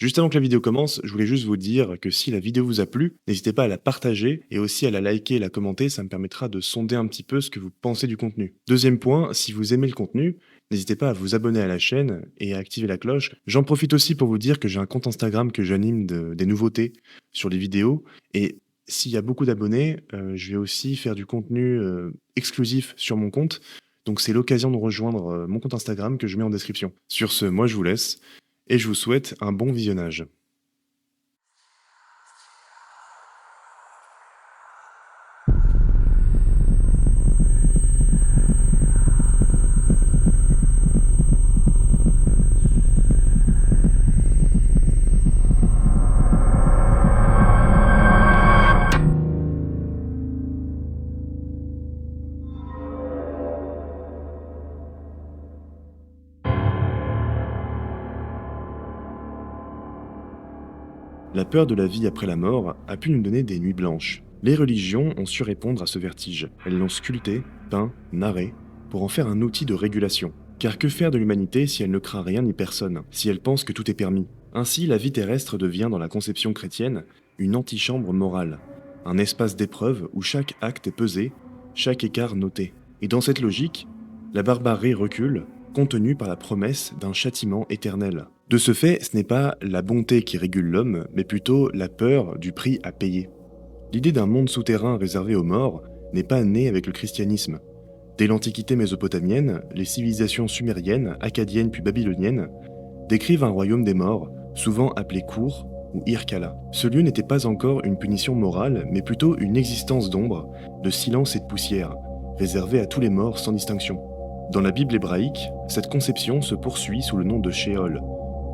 Juste avant que la vidéo commence, je voulais juste vous dire que si la vidéo vous a plu, n'hésitez pas à la partager et aussi à la liker et la commenter, ça me permettra de sonder un petit peu ce que vous pensez du contenu. Deuxième point, si vous aimez le contenu, n'hésitez pas à vous abonner à la chaîne et à activer la cloche. J'en profite aussi pour vous dire que j'ai un compte Instagram que j'anime des nouveautés sur les vidéos et s'il y a beaucoup d'abonnés, je vais aussi faire du contenu exclusif sur mon compte. Donc c'est l'occasion de rejoindre mon compte Instagram que je mets en description. Sur ce, moi je vous laisse et je vous souhaite un bon visionnage. La peur de la vie après la mort a pu nous donner des nuits blanches. Les religions ont su répondre à ce vertige. Elles l'ont sculpté, peint, narré, pour en faire un outil de régulation. Car que faire de l'humanité si elle ne craint rien ni personne, si elle pense que tout est permis? Ainsi, la vie terrestre devient, dans la conception chrétienne, une antichambre morale, un espace d'épreuve où chaque acte est pesé, chaque écart noté. Et dans cette logique, la barbarie recule, contenue par la promesse d'un châtiment éternel. De ce fait, ce n'est pas la bonté qui régule l'homme, mais plutôt la peur du prix à payer. L'idée d'un monde souterrain réservé aux morts n'est pas née avec le christianisme. Dès l'Antiquité mésopotamienne, les civilisations sumériennes, akkadiennes puis babyloniennes décrivent un royaume des morts, souvent appelé Kour ou Irkala. Ce lieu n'était pas encore une punition morale, mais plutôt une existence d'ombre, de silence et de poussière, réservée à tous les morts sans distinction. Dans la Bible hébraïque, cette conception se poursuit sous le nom de Sheol,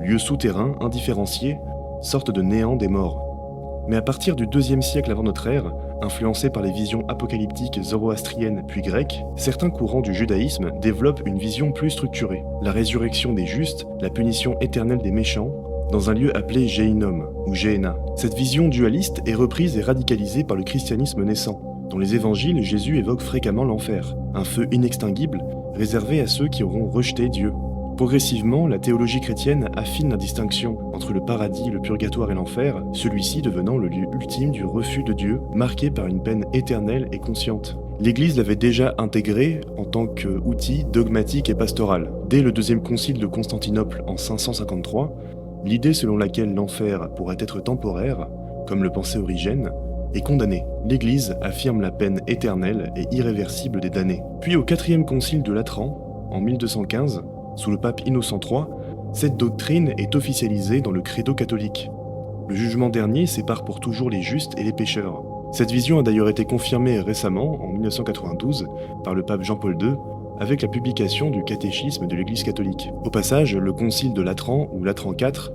lieu souterrain indifférencié, sorte de néant des morts. Mais à partir du IIe siècle avant notre ère, influencé par les visions apocalyptiques zoroastriennes puis grecques, certains courants du judaïsme développent une vision plus structurée. La résurrection des justes, la punition éternelle des méchants, dans un lieu appelé Gehinnom ou Gehenna. Cette vision dualiste est reprise et radicalisée par le christianisme naissant. Dans les évangiles, Jésus évoque fréquemment l'enfer, un feu inextinguible réservé à ceux qui auront rejeté Dieu. Progressivement, la théologie chrétienne affine la distinction entre le paradis, le purgatoire et l'enfer, celui-ci devenant le lieu ultime du refus de Dieu, marqué par une peine éternelle et consciente. L'Église l'avait déjà intégré en tant qu'outil dogmatique et pastoral. Dès le deuxième concile de Constantinople en 553, l'idée selon laquelle l'enfer pourrait être temporaire, comme le pensait Origène, est condamnée. L'Église affirme la peine éternelle et irréversible des damnés. Puis au quatrième concile de Latran, en 1215, sous le pape Innocent III, cette doctrine est officialisée dans le credo catholique. Le jugement dernier sépare pour toujours les justes et les pécheurs. Cette vision a d'ailleurs été confirmée récemment, en 1992, par le pape Jean-Paul II, avec la publication du catéchisme de l'Église catholique. Au passage, le concile de Latran, ou Latran IV,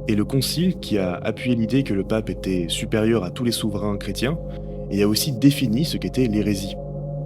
est le concile qui a appuyé l'idée que le pape était supérieur à tous les souverains chrétiens, et a aussi défini ce qu'était l'hérésie.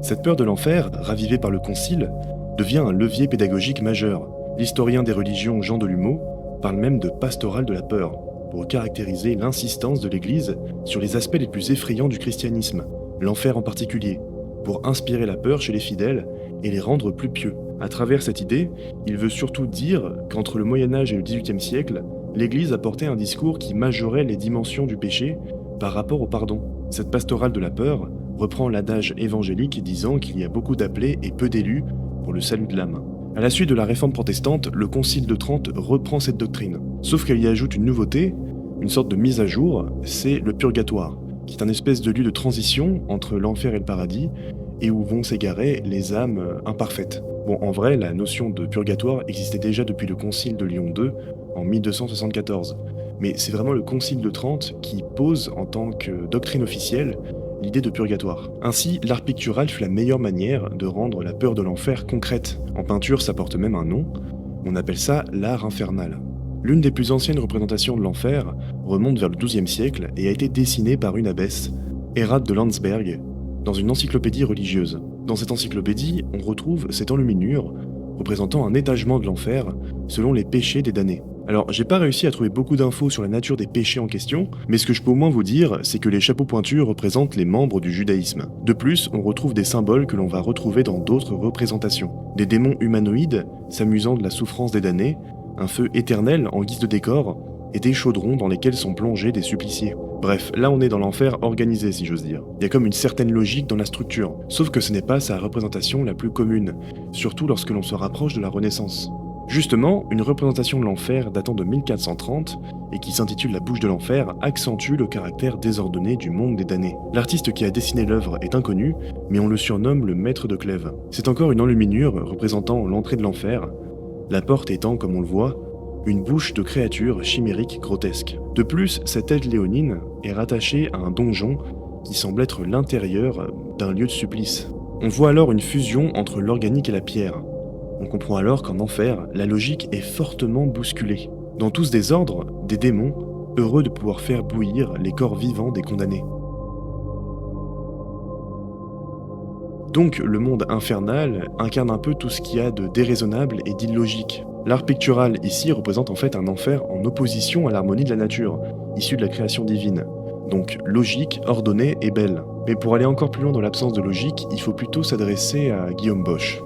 Cette peur de l'enfer, ravivée par le concile, devient un levier pédagogique majeur. L'historien des religions Jean Delumeau parle même de pastoral de la peur, pour caractériser l'insistance de l'Église sur les aspects les plus effrayants du christianisme, l'enfer en particulier, pour inspirer la peur chez les fidèles et les rendre plus pieux. À travers cette idée, il veut surtout dire qu'entre le Moyen-Âge et le XVIIIe siècle, l'Église apportait un discours qui majorait les dimensions du péché par rapport au pardon. Cette pastorale de la peur reprend l'adage évangélique disant qu'il y a beaucoup d'appelés et peu d'élus pour le salut de l'âme. À la suite de la réforme protestante, le Concile de Trente reprend cette doctrine. Sauf qu'elle y ajoute une nouveauté, une sorte de mise à jour, c'est le purgatoire, qui est un espèce de lieu de transition entre l'enfer et le paradis, et où vont s'égarer les âmes imparfaites. Bon, en vrai, la notion de purgatoire existait déjà depuis le Concile de Lyon II, en 1274. Mais c'est vraiment le Concile de Trente qui pose, en tant que doctrine officielle, l'idée de purgatoire. Ainsi, l'art pictural fut la meilleure manière de rendre la peur de l'enfer concrète. En peinture, ça porte même un nom, on appelle ça l'art infernal. L'une des plus anciennes représentations de l'enfer remonte vers le XIIe siècle et a été dessinée par une abbesse, Hérade de Landsberg, dans une encyclopédie religieuse. Dans cette encyclopédie, on retrouve cette enluminure représentant un étagement de l'enfer selon les péchés des damnés. Alors, j'ai pas réussi à trouver beaucoup d'infos sur la nature des péchés en question, mais ce que je peux au moins vous dire, c'est que les chapeaux pointus représentent les membres du judaïsme. De plus, on retrouve des symboles que l'on va retrouver dans d'autres représentations. Des démons humanoïdes, s'amusant de la souffrance des damnés, un feu éternel en guise de décor, et des chaudrons dans lesquels sont plongés des suppliciés. Bref, là on est dans l'enfer organisé si j'ose dire. Il y a comme une certaine logique dans la structure, sauf que ce n'est pas sa représentation la plus commune, surtout lorsque l'on se rapproche de la Renaissance. Justement, une représentation de l'enfer datant de 1430, et qui s'intitule La bouche de l'enfer, accentue le caractère désordonné du monde des damnés. L'artiste qui a dessiné l'œuvre est inconnu, mais on le surnomme le maître de Clèves. C'est encore une enluminure représentant l'entrée de l'enfer, la porte étant, comme on le voit, une bouche de créature chimérique grotesque. De plus, cette aide léonine est rattachée à un donjon qui semble être l'intérieur d'un lieu de supplice. On voit alors une fusion entre l'organique et la pierre. On comprend alors qu'en enfer, la logique est fortement bousculée. Dans tout ce désordre, des démons, heureux de pouvoir faire bouillir les corps vivants des condamnés. Donc le monde infernal incarne un peu tout ce qu'il y a de déraisonnable et d'illogique. L'art pictural ici représente en fait un enfer en opposition à l'harmonie de la nature, issue de la création divine. Donc logique, ordonnée et belle. Mais pour aller encore plus loin dans l'absence de logique, il faut plutôt s'adresser à Guillaume Bosch.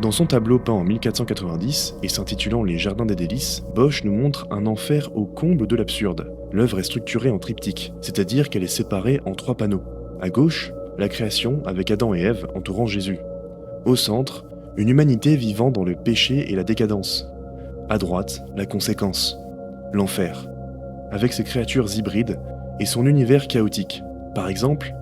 Dans son tableau peint en 1490 et s'intitulant Les Jardins des Délices, Bosch nous montre un enfer au comble de l'absurde. L'œuvre est structurée en triptyque, c'est-à-dire qu'elle est séparée en 3 panneaux. À gauche, la création avec Adam et Ève entourant Jésus. Au centre, une humanité vivant dans le péché et la décadence. À droite, la conséquence, l'enfer, avec ses créatures hybrides et son univers chaotique. Par exemple,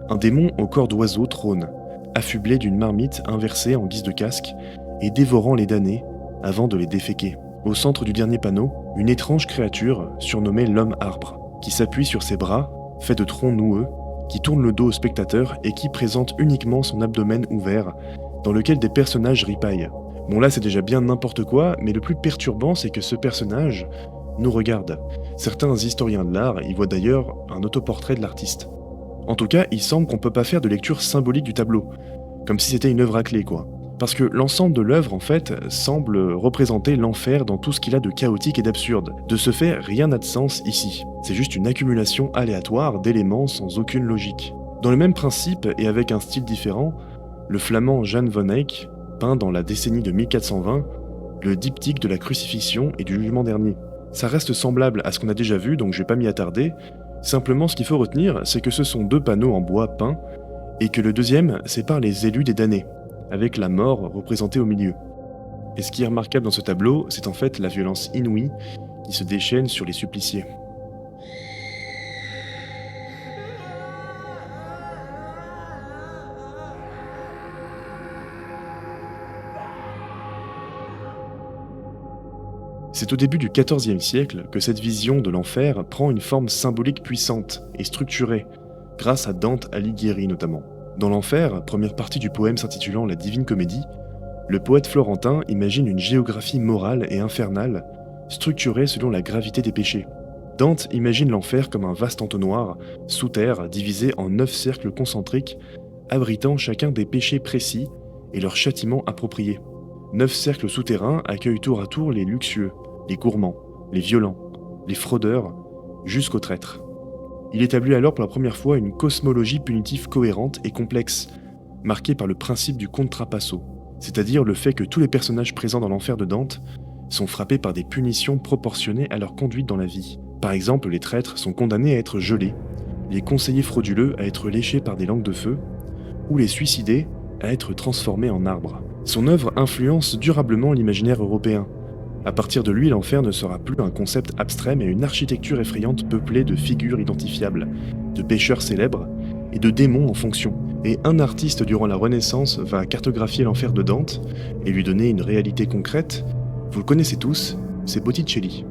un démon au corps d'oiseau trône, affublé d'une marmite inversée en guise de casque et dévorant les damnés avant de les déféquer. Au centre du dernier panneau, une étrange créature surnommée l'homme arbre, qui s'appuie sur ses bras, fait de troncs noueux, qui tourne le dos au spectateur et qui présente uniquement son abdomen ouvert, dans lequel des personnages ripaillent. Bon là c'est déjà bien n'importe quoi, mais le plus perturbant c'est que ce personnage nous regarde. Certains historiens de l'art y voient d'ailleurs un autoportrait de l'artiste. En tout cas, il semble qu'on peut pas faire de lecture symbolique du tableau, comme si c'était une œuvre à clé quoi. Parce que l'ensemble de l'œuvre en fait semble représenter l'enfer dans tout ce qu'il a de chaotique et d'absurde. De ce fait, rien n'a de sens ici. C'est juste une accumulation aléatoire d'éléments sans aucune logique. Dans le même principe et avec un style différent, le flamand Jan van Eyck peint dans la décennie de 1420 le diptyque de la crucifixion et du jugement dernier. Ça reste semblable à ce qu'on a déjà vu, donc je vais pas m'y attarder. Simplement, ce qu'il faut retenir, c'est que ce sont 2 panneaux en bois peints, et que le deuxième sépare les élus des damnés, avec la mort représentée au milieu. Et ce qui est remarquable dans ce tableau, c'est en fait la violence inouïe qui se déchaîne sur les suppliciés. C'est au début du XIVe siècle que cette vision de l'enfer prend une forme symbolique puissante et structurée, grâce à Dante Alighieri notamment. Dans l'enfer, première partie du poème s'intitulant La Divine Comédie, le poète florentin imagine une géographie morale et infernale, structurée selon la gravité des péchés. Dante imagine l'enfer comme un vaste entonnoir, sous terre, divisé en 9 cercles concentriques, abritant chacun des péchés précis et leur châtiment approprié. 9 cercles souterrains accueillent tour à tour les luxueux, les gourmands, les violents, les fraudeurs, jusqu'aux traîtres. Il établit alors pour la première fois une cosmologie punitive cohérente et complexe, marquée par le principe du contrapasso, c'est-à-dire le fait que tous les personnages présents dans l'enfer de Dante sont frappés par des punitions proportionnées à leur conduite dans la vie. Par exemple, les traîtres sont condamnés à être gelés, les conseillers frauduleux à être léchés par des langues de feu, ou les suicidés à être transformés en arbres. Son œuvre influence durablement l'imaginaire européen. À partir de lui, l'enfer ne sera plus un concept abstrait mais une architecture effrayante peuplée de figures identifiables, de pécheurs célèbres et de démons en fonction. Et un artiste durant la Renaissance va cartographier l'enfer de Dante et lui donner une réalité concrète. Vous le connaissez tous, c'est Botticelli.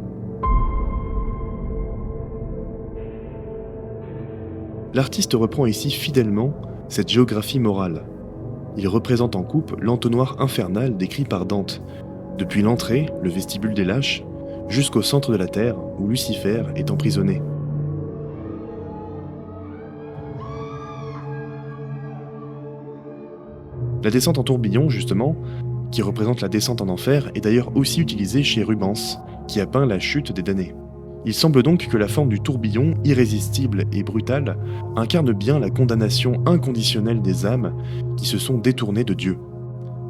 L'artiste reprend ici fidèlement cette géographie morale. Il représente en coupe l'entonnoir infernal décrit par Dante, depuis l'entrée, le vestibule des lâches, jusqu'au centre de la terre où Lucifer est emprisonné. La descente en tourbillon, justement, qui représente la descente en enfer, est d'ailleurs aussi utilisée chez Rubens, qui a peint la chute des damnés. Il semble donc que la forme du tourbillon, irrésistible et brutale, incarne bien la condamnation inconditionnelle des âmes qui se sont détournées de Dieu.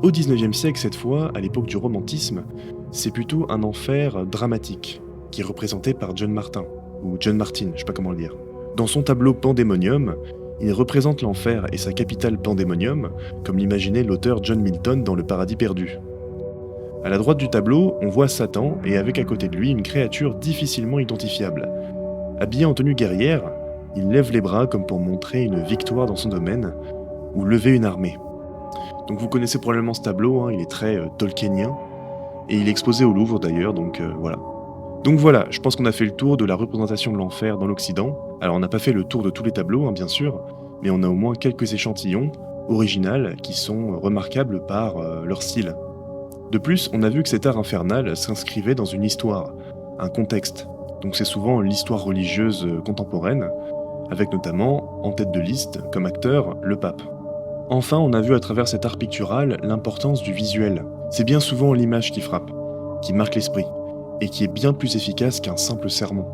Au XIXe siècle, cette fois, à l'époque du romantisme, c'est plutôt un enfer dramatique, qui est représenté par John Martin, ou John Martin, je sais pas comment le dire. Dans son tableau Pandémonium, il représente l'enfer et sa capitale Pandémonium, comme l'imaginait l'auteur John Milton dans Le Paradis perdu. À la droite du tableau, on voit Satan et avec à côté de lui une créature difficilement identifiable. Habillé en tenue guerrière, il lève les bras comme pour montrer une victoire dans son domaine, ou lever une armée. Donc vous connaissez probablement ce tableau, hein, il est très tolkienien, et il est exposé au Louvre d'ailleurs, donc voilà. Donc voilà, je pense qu'on a fait le tour de la représentation de l'enfer dans l'Occident. Alors on n'a pas fait le tour de tous les tableaux, hein, bien sûr, mais on a au moins quelques échantillons originaux qui sont remarquables par leur style. De plus, on a vu que cet art infernal s'inscrivait dans une histoire, un contexte. Donc c'est souvent l'histoire religieuse contemporaine, avec notamment, en tête de liste, comme acteur, le pape. Enfin, on a vu à travers cet art pictural l'importance du visuel. C'est bien souvent l'image qui frappe, qui marque l'esprit, et qui est bien plus efficace qu'un simple sermon.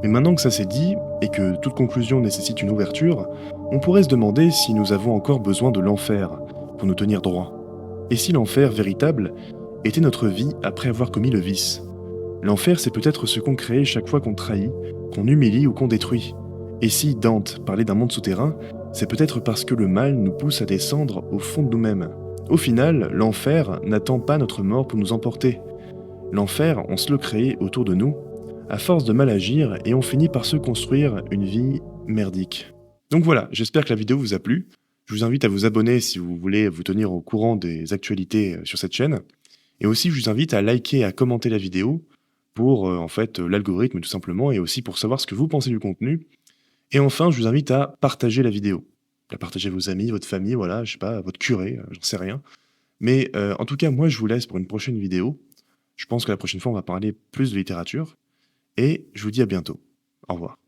Mais maintenant que ça s'est dit, et que toute conclusion nécessite une ouverture, on pourrait se demander si nous avons encore besoin de l'enfer pour nous tenir droit. Et si l'enfer véritable était notre vie après avoir commis le vice? L'enfer, c'est peut-être ce qu'on crée chaque fois qu'on trahit, qu'on humilie ou qu'on détruit. Et si Dante parlait d'un monde souterrain, c'est peut-être parce que le mal nous pousse à descendre au fond de nous-mêmes. Au final, l'enfer n'attend pas notre mort pour nous emporter. L'enfer, on se le crée autour de nous, à force de mal agir, et on finit par se construire une vie merdique. Donc voilà, j'espère que la vidéo vous a plu. Je vous invite à vous abonner si vous voulez vous tenir au courant des actualités sur cette chaîne. Et aussi, je vous invite à liker et à commenter la vidéo pour l'algorithme tout simplement, et aussi pour savoir ce que vous pensez du contenu. Et enfin, je vous invite à partager la vidéo. La partager à vos amis, votre famille, voilà, je sais pas, votre curé, j'en sais rien. Mais en tout cas, moi, je vous laisse pour une prochaine vidéo. Je pense que la prochaine fois, on va parler plus de littérature. Et je vous dis à bientôt. Au revoir.